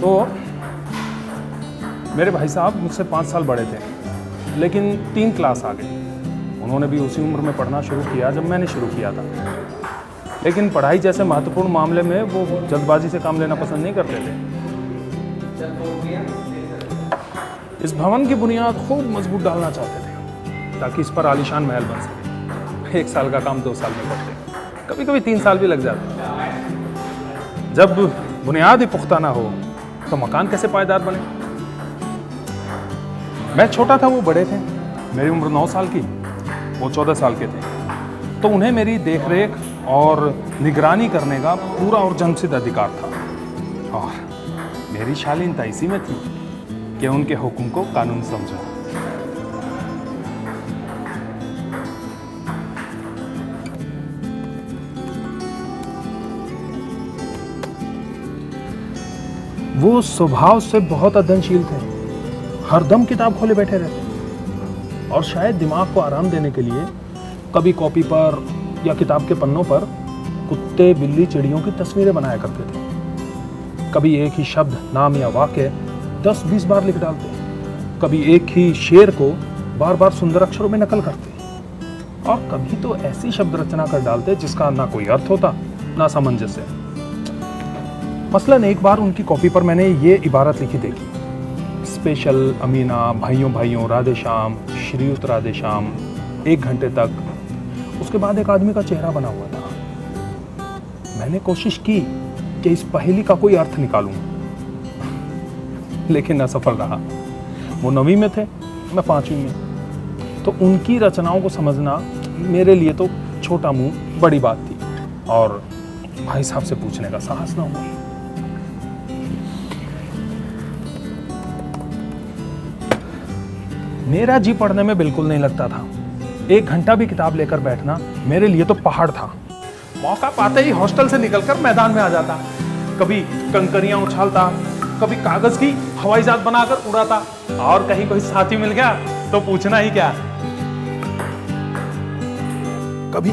तो मेरे भाई साहब मुझसे 5 साल बड़े थे, लेकिन 3 क्लास आगे। उन्होंने भी उसी उम्र में पढ़ना शुरू किया जब मैंने शुरू किया था, लेकिन पढ़ाई जैसे महत्वपूर्ण मामले में वो जल्दबाजी से काम लेना पसंद नहीं करते थे। इस भवन की बुनियाद खूब मजबूत डालना चाहते थे ताकि इस पर आलीशान महल बन सके। 1 साल का काम 2 साल में करते, कभी कभी 3 साल भी लग जाते। जब बुनियाद ही पुख्ता ना हो तो मकान कैसे पायदार बने? मैं छोटा था, वो बड़े थे। मेरी उम्र 9 साल की, वो 14 साल के थे। तो उन्हें मेरी देखरेख और निगरानी करने का पूरा और जन्मसिद्ध अधिकार था, और मेरी शालीनता इसी में थी कि उनके हुक्म को कानून समझो। वो स्वभाव से बहुत अध्ययनशील थे, हरदम किताब खोले बैठे रहते, और शायद दिमाग को आराम देने के लिए कभी कॉपी पर या किताब के पन्नों पर कुत्ते, बिल्ली, चिड़ियों की तस्वीरें बनाया करते थे। कभी एक ही शब्द, नाम या वाक्य 10-20 बार लिख डालते, कभी एक ही शेर को बार बार सुंदर अक्षरों में नकल करते, और कभी तो ऐसी शब्द रचना कर डालते जिसका ना कोई अर्थ होता ना सामंजस्य। मसलन एक बार उनकी कॉपी पर मैंने ये इबारत लिखी देखी, स्पेशल अमीना, भाइयों भाइयों, राधे श्याम, श्रीयुत राधे श्याम, 1 घंटे तक। उसके बाद एक आदमी का चेहरा बना हुआ था। मैंने कोशिश की कि इस पहेली का कोई अर्थ निकालूं, लेकिन असफल रहा। वो 9वीं में थे, मैं 5वीं में। तो उनकी रचनाओं को समझना मेरे लिए तो छोटा मुंह बड़ी बात थी, और भाई साहब से पूछने का साहस ना हुआ। मेरा जी पढ़ने में बिल्कुल नहीं लगता था। 1 घंटा भी किताब लेकर बैठना मेरे लिए तो पहाड़ था। मौका पाते ही हॉस्टल से निकलकर मैदान में आ जाता, कभी कंकरियां उछालता, कभी कागज की हवाई जहाज बनाकर उड़ाता, और कहीं कोई साथी मिल गया तो पूछना ही क्या। कभी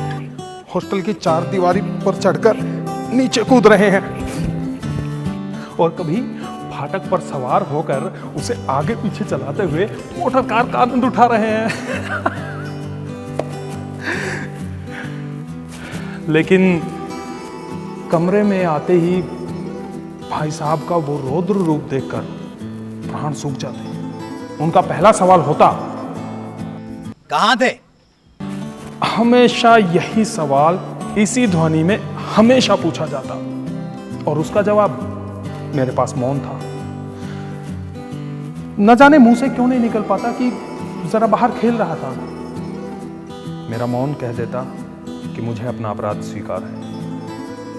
हॉस्टल की 4 दीवारी पर चढ़कर नीचे कूद रहे हैं, और कभी फाटक पर सवार होकर उसे आगे पीछे चलाते हुए मोटर कार का आनंद उठा रहे हैं। लेकिन कमरे में आते ही भाई साहब का वो रौद्र रूप देखकर प्राण सूख जाते। उनका पहला सवाल होता, कहां थे? हमेशा यही सवाल इसी ध्वनि में हमेशा पूछा जाता, और उसका जवाब मेरे पास मौन था। न जाने मुंह से क्यों नहीं निकल पाता कि जरा बाहर खेल रहा था। मेरा मौन कह देता कि मुझे अपना अपराध स्वीकार है,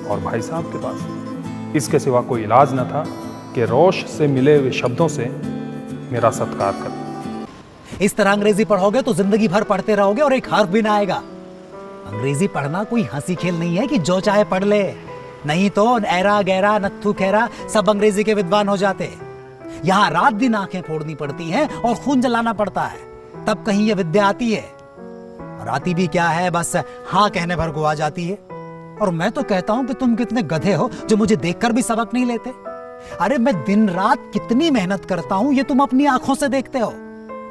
और भाई साहब के पास इसके सिवा कोई इलाज न था कि रोश से मिले हुए शब्दों से मेरा सत्कार कर। इस तरह अंग्रेजी पढ़ोगे तो जिंदगी भर पढ़ते रहोगे और एक हर्फ भी ना आएगा। अंग्रेजी पढ़ना कोई हंसी खेल नहीं है कि जो चाहे पढ़ ले, नहीं तो ऐरा गैरा नत्थु खैरा सब अंग्रेजी के विद्वान हो जाते। यहाँ रात दिन आंखें फोड़नी पड़ती हैं और खून जलाना पड़ता है, तब कहीं ये विद्या आती है। और आती भी क्या है, बस हाँ कहने भर को आ जाती है। और मैं तो कहता हूं कि तुम कितने गधे हो जो मुझे देखकर भी सबक नहीं लेते। अरे मैं दिन रात कितनी मेहनत करता हूं, ये तुम अपनी आंखों से देखते हो,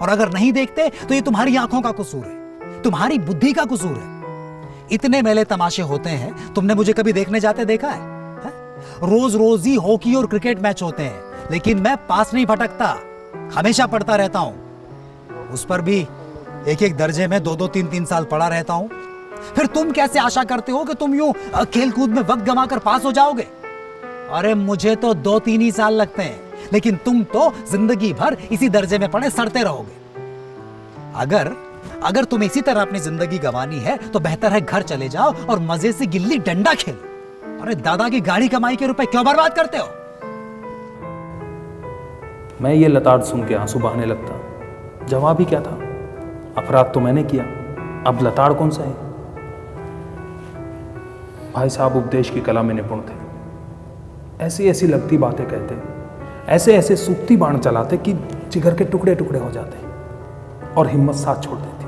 और अगर नहीं देखते तो ये तुम्हारी आंखों का कसूर है, तुम्हारी बुद्धि का कसूर है। इतने मेले तमाशे होते हैं, तुमने मुझे कभी देखने जाते देखा है? रोज रोज ही हॉकी और क्रिकेट मैच होते हैं, लेकिन मैं पास नहीं भटकता, हमेशा पढ़ता रहता हूं। उस पर भी 1-1 दर्जे में 2-2, 3-3 साल पढ़ा रहता हूं। फिर तुम कैसे आशा करते हो कि तुम यूं खेल कूद में वक्त गंवाकर पास हो जाओगे? अरे मुझे तो 2-3 ही साल लगते हैं, लेकिन तुम तो जिंदगी भर इसी दर्जे में पढ़े सड़ते रहोगे। अगर तुम्हें इसी तरह अपनी जिंदगी गंवानी है तो बेहतर है घर चले जाओ और मजे से गिल्ली डंडा खेलो। अरे दादा की गाड़ी कमाई के रुपए क्यों बर्बाद करते हो? मैं ये लताड़ सुन के आंसू बहाने लगता। जवाब ही क्या था? अपराध तो मैंने किया, अब लताड़ कौन सा है? भाई साहब उपदेश की कला में निपुण थे। ऐसी ऐसी लगती बातें कहते, ऐसे ऐसे सूखती बाण चलाते कि जिगर के टुकड़े टुकड़े हो जाते और हिम्मत साथ छोड़ देती।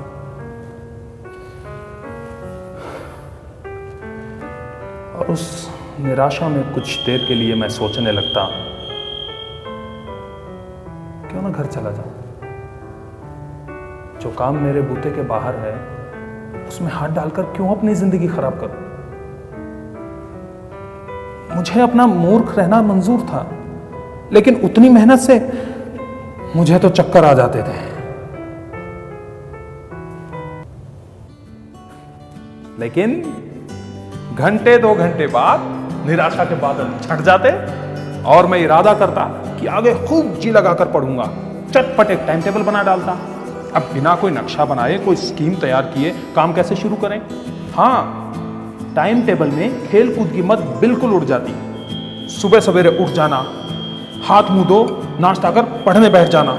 और उस निराशा में कुछ देर के लिए मैं सोचने लगता मैं घर चला जाऊं। जो काम मेरे बूते के बाहर है उसमें हाथ डालकर क्यों अपनी जिंदगी खराब करूं? मुझे अपना मूर्ख रहना मंजूर था, लेकिन उतनी मेहनत से मुझे तो चक्कर आ जाते थे। लेकिन घंटे 2 घंटे बाद निराशा के बादल छट जाते और मैं इरादा करता कि आगे खूब जी लगाकर पढ़ूंगा। चटपट एक टाइम टेबल बना डालता। अब बिना कोई नक्शा बनाए, कोई स्कीम तैयार किए काम कैसे शुरू करें? हाँ, टाइम टेबल में खेल कूद की मत बिल्कुल उड़ जाती। सुबह सवेरे उठ जाना, हाथ मुंह धो नाश्ता कर पढ़ने बैठ जाना।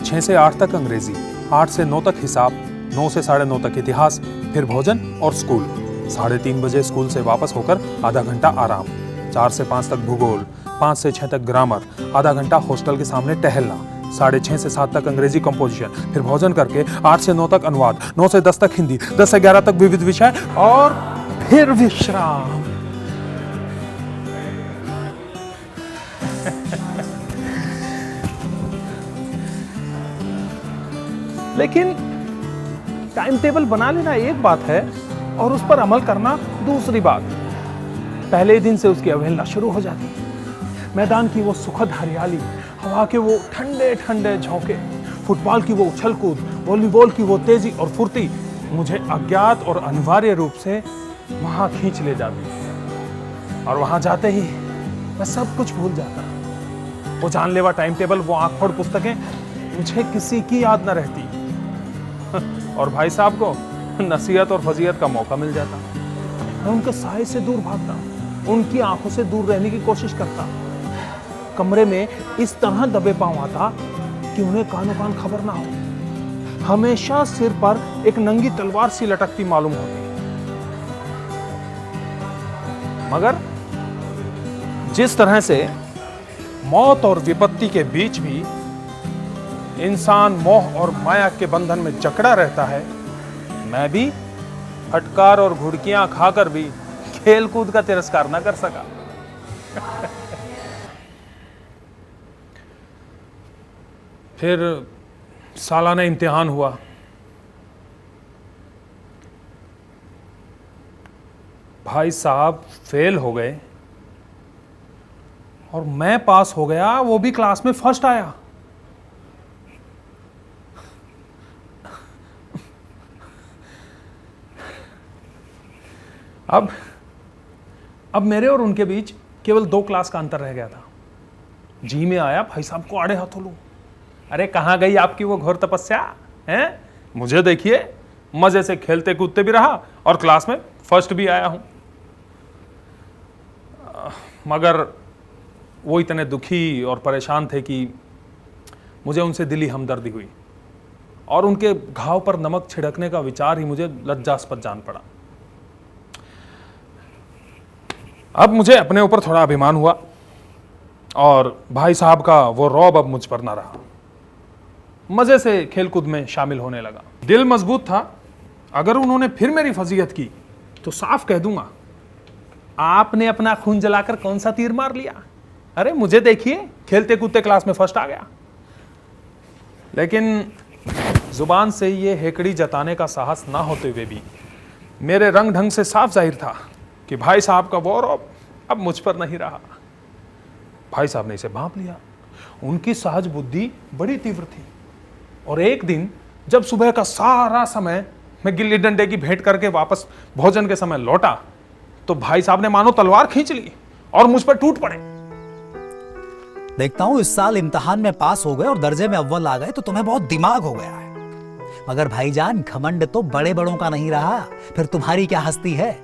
6 से 8 तक अंग्रेजी, 8 से 9 तक हिसाब, 9 से 9:30 तक इतिहास, फिर भोजन और स्कूल। 3:30 बजे स्कूल से वापस होकर आधा घंटा आराम। 4 से 5 तक भूगोल, 5 से 6 तक ग्रामर, आधा घंटा हॉस्टल के सामने टहलना। 6:30 से 7 तक अंग्रेजी कंपोजिशन, फिर भोजन करके 8 से 9 तक अनुवाद, 9 से 10 तक हिंदी, 10 से 11 तक विविध विषय और फिर विश्राम। लेकिन टाइम टेबल बना लेना एक बात है और उस पर अमल करना दूसरी बात। पहले ही दिन से उसकी अवहेलना शुरू हो जाती। मैदान की वो सुखद हरियाली, हवा के वो ठंडे ठंडे झोंके, फुटबॉल की वो उछल कूद, वॉलीबॉल की वो तेजी और फुर्ती मुझे अज्ञात और अनिवार्य रूप से वहां खींच ले जाती। और वहां जाते ही मैं सब कुछ भूल जाता। वो जानलेवा टाइम टेबल, वो आंख फोड़ पुस्तकें, मुझे किसी की याद न रहती। और भाई साहब को नसीहत और फजीहत का मौका मिल जाता। मैं उनके साए से दूर भागता, उनकी आंखों से दूर रहने की कोशिश करता। कमरे में इस तरह दबे पांव आता कि उन्हें कानो कान खबर ना हो। हमेशा सिर पर एक नंगी तलवार सी लटकती मालूम होती। मगर जिस तरह से मौत और विपत्ति के बीच भी इंसान मोह और माया के बंधन में जकड़ा रहता है, मैं भी फटकार और घुड़कियां खाकर भी खेल कूद का तिरस्कार न कर सका। फिर सालाना इम्तिहान हुआ। भाई साहब फेल हो गए और मैं पास हो गया, वो भी क्लास में फर्स्ट आया। अब मेरे और उनके बीच केवल 2 क्लास का अंतर रह गया था। जी में आया भाई साहब को आड़े हाथों लूं। अरे कहां गई आपकी वो घोर तपस्या है? मुझे देखिए, मजे से खेलते कूदते भी रहा और क्लास में फर्स्ट भी आया हूं। मगर वो इतने दुखी और परेशान थे कि मुझे उनसे दिली हमदर्दी हुई और उनके घाव पर नमक छिड़कने का विचार ही मुझे लज्जास्पद जान पड़ा। अब मुझे अपने ऊपर थोड़ा अभिमान हुआ और भाई साहब का वो रौब अब मुझ पर ना रहा। मजे से खेलकूद में शामिल होने लगा। दिल मजबूत था, अगर उन्होंने फिर मेरी फजीहत की तो साफ कह दूंगा, आपने अपना खून जलाकर कौन सा तीर मार लिया? अरे मुझे देखिए, खेलते कूदते क्लास में फर्स्ट आ गया। लेकिन जुबान से ये हेकड़ी जताने का साहस ना होते हुए भी मेरे रंग ढंग से साफ जाहिर था कि भाई साहब का वो रौब अब मुझ पर नहीं रहा। भाई साहब ने इसे भांप लिया। उनकी सहज बुद्धि बड़ी तीव्र थी और एक दिन जब सुबह का सारा समय मैं गिल्ली डंडे की भेंट करके वापस भोजन के समय लौटा तो भाई साहब ने मानो तलवार खींच ली और मुझ पर टूट पड़े। देखता हूं इस साल इम्तिहान में पास हो गए और दर्जे में अव्वल आ गए तो तुम्हें बहुत दिमाग हो गया है। मगर भाईजान, घमंड तो बड़े बड़ों का नहीं रहा, फिर तुम्हारी क्या हस्ती है?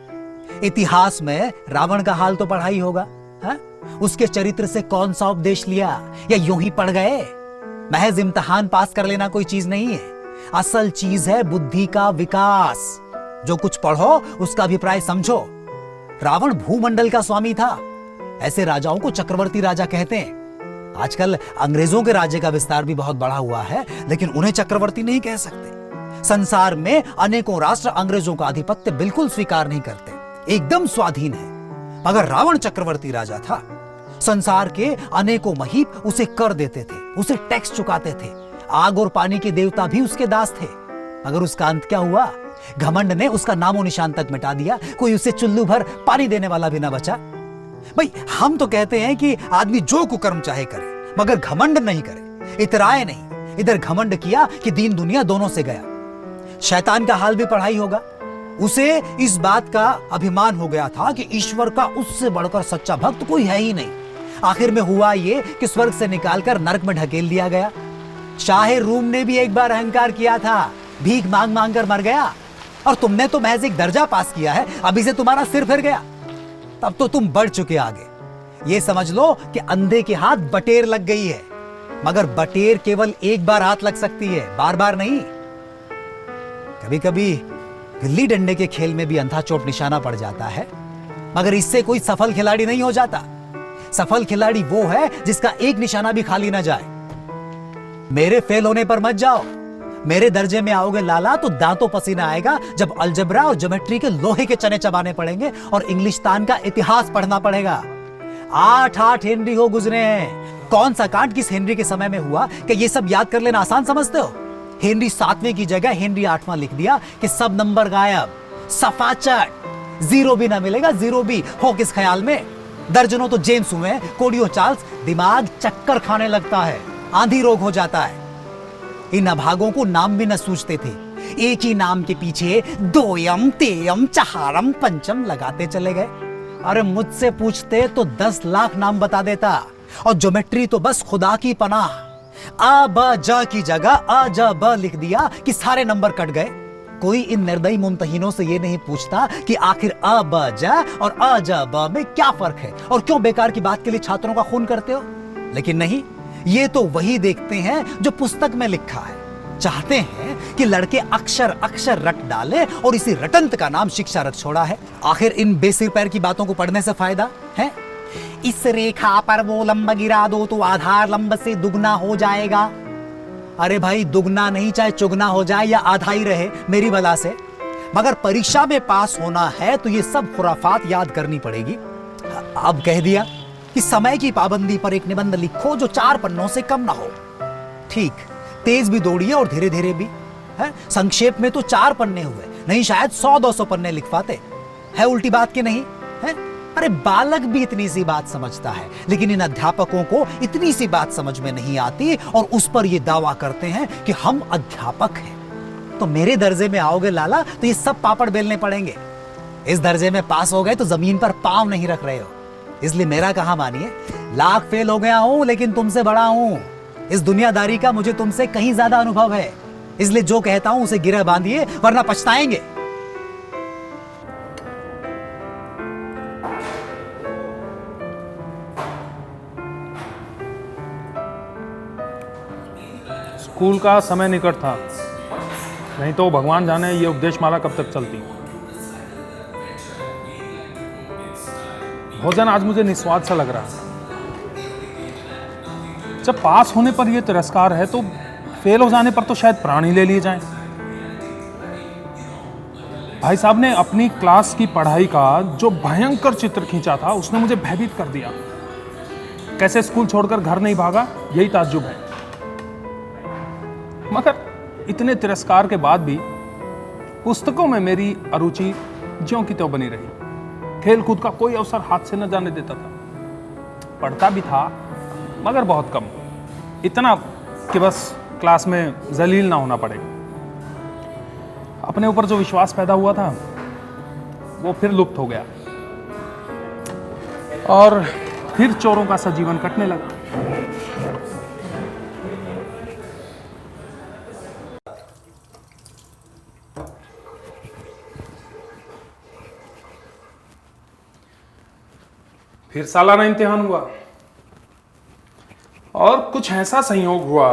इतिहास में रावण का हाल तो पढ़ा ही होगा, है? उसके चरित्र से कौन सा उपदेश लिया या यूं ही पढ़ गए? महज इम्तिहान पास कर लेना कोई चीज नहीं है। असल चीज है बुद्धि का विकास। जो कुछ पढ़ो उसका अभिप्राय समझो। रावण भूमंडल का स्वामी था। ऐसे राजाओं को चक्रवर्ती राजा कहते हैं। आजकल अंग्रेजों के राज्य का विस्तार भी बहुत बढ़ा हुआ है, लेकिन उन्हें चक्रवर्ती नहीं कह सकते। संसार में अनेकों राष्ट्र अंग्रेजों का आधिपत्य बिल्कुल स्वीकार नहीं करते, एकदम स्वाधीन है। मगर रावण चक्रवर्ती राजा था। संसार के अनेकों महीप उसे कर देते थे। उसे टैक्स चुकाते थे। आग और पानी के देवता भी उसके दास थे। मगर उसका अंत क्या हुआ? घमंड ने उसका नामो निशान तक मिटा दिया। कोई उसे चुल्लू भर पानी देने वाला भी ना बचा। भाई, हम तो कहते हैं कि आदमी जो कुकर्म चाहे करे, मगर घमंड नहीं करे, इतराए नहीं। इधर घमंड किया कि दीन दुनिया दोनों से गया। शैतान का हाल भी पढ़ा ही होगा। उसे इस बात का अभिमान हो गया था कि ईश्वर का उससे बढ़कर सच्चा भक्त कोई है ही नहीं। आखिर में हुआ ये कि स्वर्ग से निकालकर नरक में ढकेल दिया गया। शाहे रूम ने भी एक बार अहंकार किया था, भीख मांग मांग कर मर गया। और तुमने तो महज एक दर्जा पास किया है, अभी से तुम्हारा सिर फिर गया। तब तो तुम बढ़ चुके आगे। ये समझ लो कि अंधे के हाथ बटेर लग गई है। मगर बटेर केवल एक बार हाथ लग सकती है, बार बार नहीं। कभी कभी गिल्ली डंडे के खेल में भी अंधा चोट निशाना पड़ जाता है, मगर इससे कोई सफल खिलाड़ी नहीं हो जाता। सफल खिलाड़ी वो है जिसका एक निशाना भी खाली ना जाए। मेरे फेल होने पर मत जाओ। मेरे दर्जे में आओगे लाला तो दांतों पसीना आएगा जब अलजबरा और ज्योमेट्री के लोहे के चने चबाने पड़ेंगे और इंग्लिस्तान का इतिहास पढ़ना पड़ेगा। 8 हेनरी हो गुजरे हैं। कौन सा कांड किस हेनरी के समय में हुआ कि ये सब याद कर लेना आसान समझते हो? हेनरी 7वें की जगह हेनरी 8वां लिख दिया कि सब नंबर गायब, सफाचट, जीरो भी ना मिलेगा, जीरो भी हो किस ख्याल में। दर्जनों तो जेम्स हुए, कोडियो चार्ल्स, दिमाग चक्कर खाने लगता है, आंधी रोग हो जाता है। इन अभागों को नाम भी न सूझते थे। एक ही नाम के पीछे दोयम, तेयम, चहारम, पंचम लगाते चले गए। अरे मुझसे पूछते तो 10 लाख नाम बता देता। और ज्योमेट्री तो बस खुदा की पनाह। आ ब ज की जगह अ ज ब लिख दिया कि सारे नंबर कट गए। कोई इन निर्दयी मुमतहिनों से ये नहीं पूछता कि आखिर अ ब ज और अ ज ब में क्या फर्क है और क्यों बेकार की बात के लिए छात्रों का खून करते हो। लेकिन नहीं, ये तो वही देखते हैं जो पुस्तक में लिखा है। चाहते हैं कि लड़के अक्षर अक्षर रट डाले और इसी रटंत का नाम शिक्षा रख छोड़ा है। आखिर इन बेसिर पैर की बातों को पढ़ने से फायदा है? इस रेखा पर वो लंब गिरा दो तो आधार लंब से दुगना हो जाएगा। अरे भाई, दुगना नहीं, चाहे चुगना हो जाए या आधा ही रहे मेरी भला से, मगर परीक्षा में पास होना है तो ये सब खुराफात याद करनी पड़ेगी। अब कह दिया कि समय की पाबंदी पर एक निबंध लिखो जो 4 पन्नों से कम ना हो। ठीक, तेज भी दौड़िए और धीरे धीरे भी है। संक्षेप में तो 4 पन्ने हुए, नहीं शायद 100-200 पन्ने लिख पाते। है उल्टी बात के नहीं है? अरे बालक भी इतनी सी बात समझता है, लेकिन इन अध्यापकों को इतनी सी बात समझ में नहीं आती और उस पर ये दावा करते हैं कि हम अध्यापक हैं। तो मेरे दर्जे में आओगे लाला तो ये सब पापड़ बेलने पड़ेंगे। इस दर्जे में पास हो गए तो जमीन पर पांव नहीं रख रहे हो। इसलिए मेरा कहा मानिए, लाख फेल हो गया हूं लेकिन तुमसे बड़ा हूं। इस दुनियादारी का मुझे तुमसे कहीं ज्यादा अनुभव है। इसलिए जो कहता हूं उसे गिरह बांधिए, वरना पछताएंगे। स्कूल का समय निकट था, नहीं तो भगवान जाने ये उपदेश माला कब तक चलती। भोजन आज मुझे निस्वाद सा लग रहा है। जब पास होने पर यह तिरस्कार है तो फेल हो जाने पर तो शायद प्राण ही ले लिए जाएं। भाई साहब ने अपनी क्लास की पढ़ाई का जो भयंकर चित्र खींचा था उसने मुझे भयभीत कर दिया। कैसे स्कूल छोड़कर घर नहीं भागा, यही ताज्जुब है। मगर इतने तिरस्कार के बाद भी पुस्तकों में मेरी अरुचि ज्यों की त्यों बनी रही। खेल कूद का कोई अवसर हाथ से न जाने देता था। पढ़ता भी था मगर बहुत कम, इतना कि बस क्लास में जलील ना होना पड़े। अपने ऊपर जो विश्वास पैदा हुआ था वो फिर लुप्त हो गया और फिर चोरों का सा जीवन कटने लगा। फिर सालाना इम्तिहान हुआ और कुछ ऐसा संयोग हुआ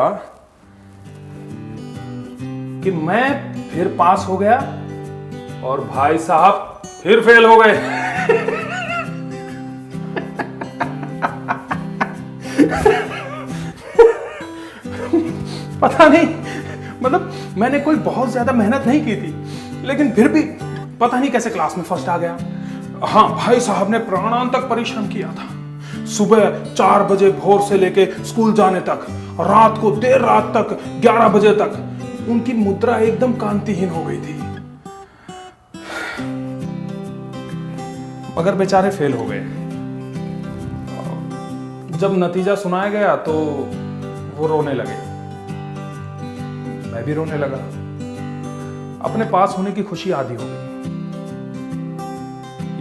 कि मैं फिर पास हो गया और भाई साहब फिर फेल हो गए। पता नहीं, मतलब मैंने कोई बहुत ज्यादा मेहनत नहीं की थी, लेकिन फिर भी पता नहीं कैसे क्लास में फर्स्ट आ गया। हाँ, भाई साहब ने प्राणांतक परिश्रम किया था, सुबह 4 बजे भोर से लेके स्कूल जाने तक, रात को देर रात तक 11 बजे तक उनकी मुद्रा एकदम कांतिहीन हो गई थी। मगर बेचारे फेल हो गए। जब नतीजा सुनाया गया तो वो रोने लगे, मैं भी रोने लगा। अपने पास होने की खुशी आधी हो गई।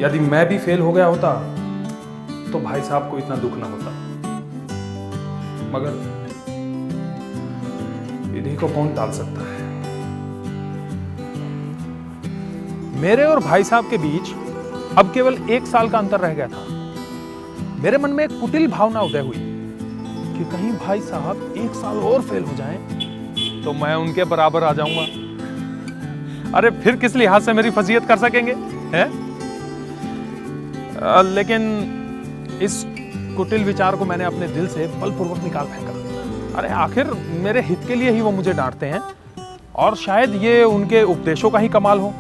यदि मैं भी फेल हो गया होता तो भाई साहब को इतना दुख ना होता। मगर विधि को कौन टाल सकता है। मेरे और भाई साहब के बीच अब केवल 1 साल का अंतर रह गया था। मेरे मन में एक कुटिल भावना उदय हुई कि कहीं भाई साहब 1 साल और फेल हो जाएं तो मैं उनके बराबर आ जाऊंगा। अरे फिर किस लिहाज से मेरी फजीयत कर सकेंगे, हैं? लेकिन इस कुटिल विचार को मैंने अपने दिल से बलपूर्वक निकाल फेंका। अरे आखिर मेरे हित के लिए ही वो मुझे डांटते हैं, और शायद ये उनके उपदेशों का ही कमाल हो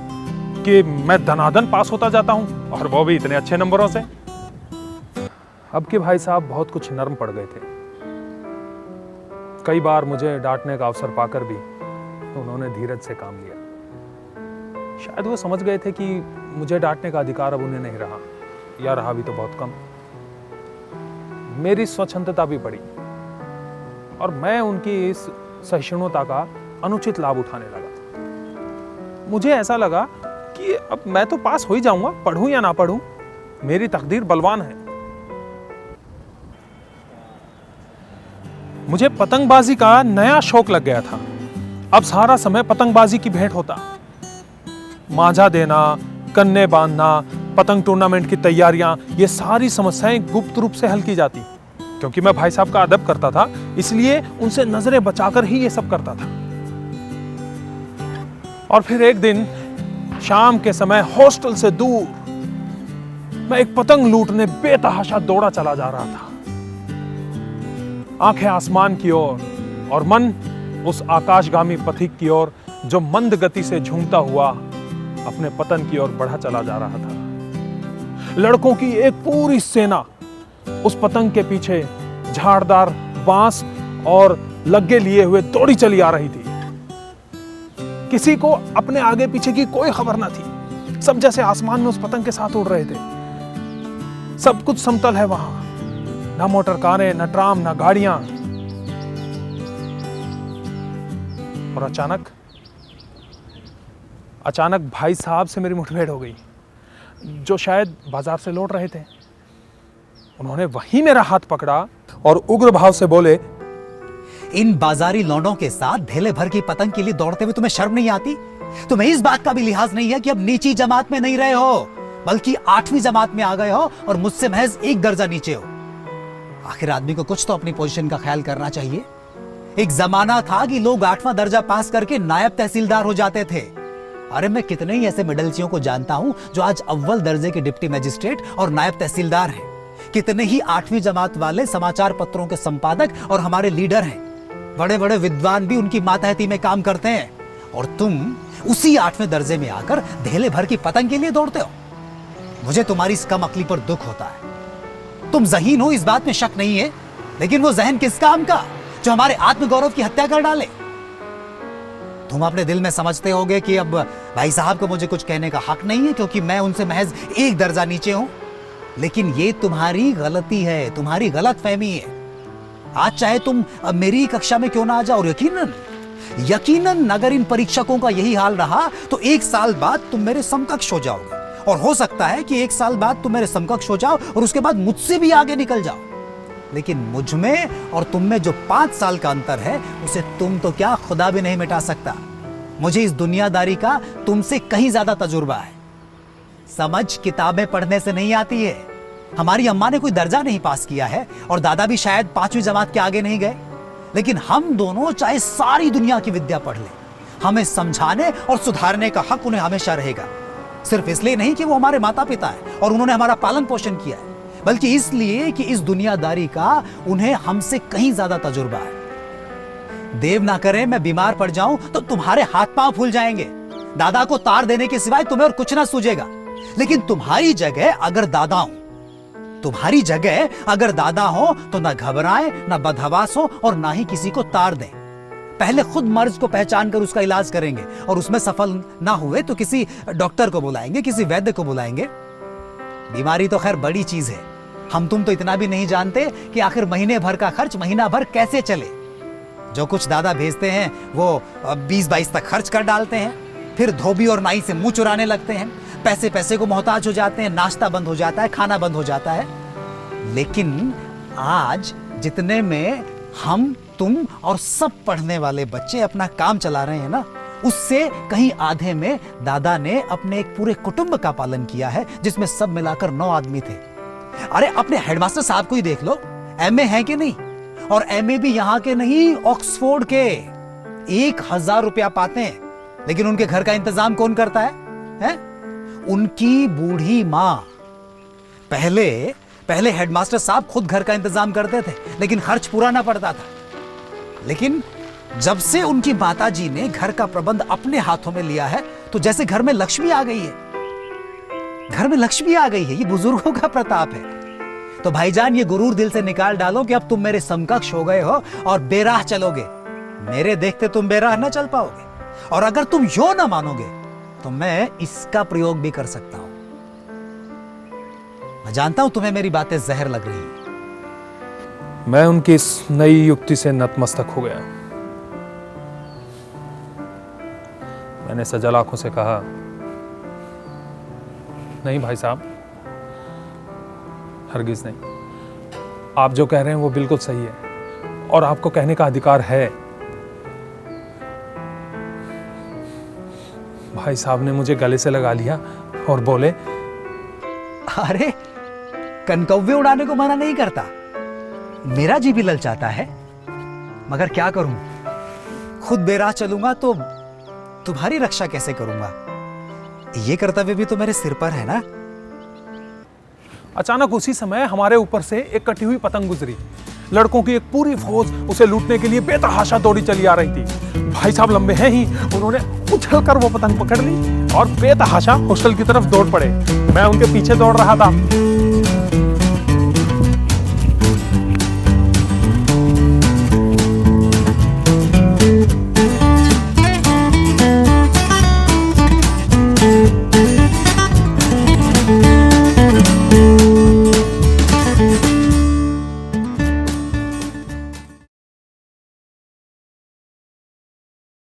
कि मैं धनाधन पास होता जाता हूं, और वो भी इतने अच्छे नंबरों से। अब के भाई साहब बहुत कुछ नर्म पड़ गए थे। कई बार मुझे डांटने का अवसर पाकर भी उन्होंने धीरज से काम लिया। शायद वो समझ गए थे कि मुझे डांटने का अधिकार अब उन्हें नहीं रहा, या रहा भी तो बहुत कम। मेरी स्वच्छंदता भी बढ़ी और मैं उनकी इस सहिष्णुता का अनुचित लाभ उठाने लगा। मुझे ऐसा लगा कि अब मैं तो पास हो ही जाऊंगा, पढ़ूं या ना पढ़ूं, मेरी तकदीर बलवान है। मुझे पतंगबाजी का नया शौक लग गया था। अब सारा समय पतंगबाजी की भेंट होता। मांझा देना, कन्ने बांधना, पतंग टूर्नामेंट की तैयारियां, ये सारी समस्याएं गुप्त रूप से हल की जाती। क्योंकि मैं भाई साहब का अदब करता था, इसलिए उनसे नजरें बचाकर ही ये सब करता था। और फिर एक दिन शाम के समय हॉस्टल से दूर मैं एक पतंग लूटने बेतहाशा दौड़ा चला जा रहा था। आंखें आसमान की ओर और मन उस आकाशगामी पथिक की ओर जो मंद गति से झूमता हुआ अपने पतन की ओर बढ़ा चला जा रहा था। लड़कों की एक पूरी सेना उस पतंग के पीछे झाड़दार बांस और लग्गे लिए हुए दौड़ी चली आ रही थी। किसी को अपने आगे पीछे की कोई खबर ना थी। सब जैसे आसमान में उस पतंग के साथ उड़ रहे थे। सब कुछ समतल है वहां, ना मोटर कारें, ना ट्राम, ना गाड़ियां। और अचानक भाई साहब से मेरी मुठभेड़ हो गई, जो शायद बाजार से लौट रहे थे। उन्होंने वहीं मेरा हाथ पकड़ा और उग्र भाव से बोले, इन बाजारी लौंडों के साथ ढेले भर की पतंग के लिए दौड़ते हुए तुम्हें शर्म नहीं आती? तुम्हें इस बात का भी लिहाज नहीं है कि अब नीची जमात में नहीं रहे हो, बल्कि 8वीं जमात में आ गए हो और मुझसे महज 1 दर्जा नीचे हो। आखिर आदमी को कुछ तो अपनी पोजीशन का ख्याल करना चाहिए। एक जमाना था कि लोग 8वां दर्जा पास करके नायब तहसीलदार हो जाते थे। अरे मैं कितने ही ऐसे मिडलसियों को जानता हूं जो आज अव्वल दर्जे के डिप्टी मजिस्ट्रेट और नायब तहसीलदार हैं। कितने ही 8वीं जमात वाले समाचार पत्रों के संपादक और हमारे लीडर हैं। बड़े बड़े विद्वान भी उनकी मातहती में काम करते हैं, और तुम उसी 8वें दर्जे में आकर ढेले भर की पतंग के लिए दौड़ते हो। मुझे तुम्हारी इस कम अक्ली पर दुख होता है। तुम ज़हीन हो, इस बात में शक नहीं है, लेकिन वो ज़हन किस काम का जो हमारे आत्मगौरव की हत्या कर डाले। तुम अपने दिल में समझते होगे कि अब भाई साहब को मुझे कुछ कहने का हक नहीं है क्योंकि मैं उनसे महज 1 दर्जा नीचे हूं, लेकिन ये तुम्हारी गलती है, तुम्हारी गलतफहमी है। आज चाहे तुम मेरी कक्षा में क्यों ना आ जाओ, और यकीनन अगर इन परीक्षकों का यही हाल रहा तो 1 साल बाद तुम मेरे समकक्ष हो जाओगे, और हो सकता है कि 1 साल बाद तुम मेरे समकक्ष हो जाओ और उसके बाद मुझसे भी आगे निकल जाओ। लेकिन मुझ में और तुम में जो 5 साल का अंतर है, उसे तुम तो क्या खुदा भी नहीं मिटा सकता। मुझे इस दुनियादारी का तुमसे कहीं ज्यादा तजुर्बा है। समझ किताबें पढ़ने से नहीं आती है। हमारी अम्मा ने कोई दर्जा नहीं पास किया है और दादा भी शायद 5वीं जमात के आगे नहीं गए, लेकिन हम दोनों चाहे सारी दुनिया की विद्या पढ़ लें, हमें समझाने और सुधारने का हक उन्हें हमेशा रहेगा। सिर्फ इसलिए नहीं कि वो हमारे माता पिता है और उन्होंने हमारा पालन पोषण किया है, बल्कि इसलिए कि इस दुनियादारी का उन्हें हमसे कहीं ज्यादा तजुर्बा है। देव ना करे मैं बीमार पड़ जाऊं तो तुम्हारे हाथ पांव फूल जाएंगे। दादा को तार देने के सिवाय तुम्हें और कुछ ना सूझेगा। लेकिन तुम्हारी जगह अगर दादा हूं तुम्हारी जगह अगर दादा हो तो ना घबराए, ना बदहवास हो और ना ही किसी को तार दें। पहले खुद मर्ज को पहचान कर उसका इलाज करेंगे और उसमें सफल ना हुए तो किसी डॉक्टर को बुलाएंगे, किसी वैद्य को बुलाएंगे। बीमारी तो खैर बड़ी चीज है, हम तुम तो इतना भी नहीं जानते कि आखिर महीने भर का खर्च महीना भर कैसे चले। जो कुछ दादा भेजते हैं वो 20-22 तक खर्च कर डालते हैं, फिर धोबी और नाई से मुंह चुराने लगते हैं, पैसे पैसे को मोहताज हो जाते हैं, नाश्ता बंद हो जाता है, खाना बंद हो जाता है। लेकिन आज जितने में हम, तुम और सब पढ़ने वाले बच्चे अपना काम चला रहे हैं ना, उससे कहीं आधे में दादा ने अपने एक पूरे कुटुंब का पालन किया है, जिसमें सब मिलाकर 9 आदमी थे। अरे अपने हेडमास्टर साहब को ही देख लो, एमए है कि नहीं, और एमए भी यहां के नहीं, ऑक्सफोर्ड के। 1000 रुपया पाते हैं, लेकिन उनके घर का इंतजाम कौन करता है? उनकी बूढ़ी मां। पहले हेडमास्टर साहब खुद घर का इंतजाम करते थे, लेकिन खर्च पूरा ना पड़ता था। लेकिन जब से उनकी माताजी ने घर का प्रबंध अपने हाथों में लिया है, तो जैसे घर में लक्ष्मी आ गई है। घर में लक्ष्मी आ गई है, ये बुजुर्गों का प्रताप है। तो भाईजान, ये गुरूर दिल से निकाल डालो कि अब तुम मेरे समकक्ष हो गए हो और बेराह चलोगे। मेरे देखते तुम बेराह ना चल पाओगे, और अगर तुम यो ना मानोगे तो मैं इसका प्रयोग भी कर सकता हूं। मैं जानता हूं तुम्हें मेरी बातें जहर लग रही हैं। मैं उनकी इस नई युक्ति से नतमस्तक हो गया। मैंने सजल आंखों से कहा, नहीं भाई साहब, हरगिज नहीं। आप जो कह रहे हैं वो बिल्कुल सही है और आपको कहने का अधिकार है। भाई साहब ने मुझे गले से लगा लिया और बोले, अरे कनकव्वे उड़ाने को मना नहीं करता, मेरा जी भी ललचाता है, मगर क्या करूं, खुद बेराह चलूंगा तो तुम्हारी रक्षा कैसे करूंगा? ये कर्तव्य भी तो मेरे सिर पर है ना। अचानक उसी समय हमारे ऊपर से एक कटी हुई पतंग गुजरी। लड़कों की एक पूरी फौज उसे लूटने के लिए बेतहाशा दौड़ी चली आ रही थी। भाई साहब लंबे हैं ही, उन्होंने उछलकर वो पतंग पकड़ ली और बेतहाशा हॉस्टल की तरफ दौड़ पड़े। मैं उनके पीछे दौड़ रहा था।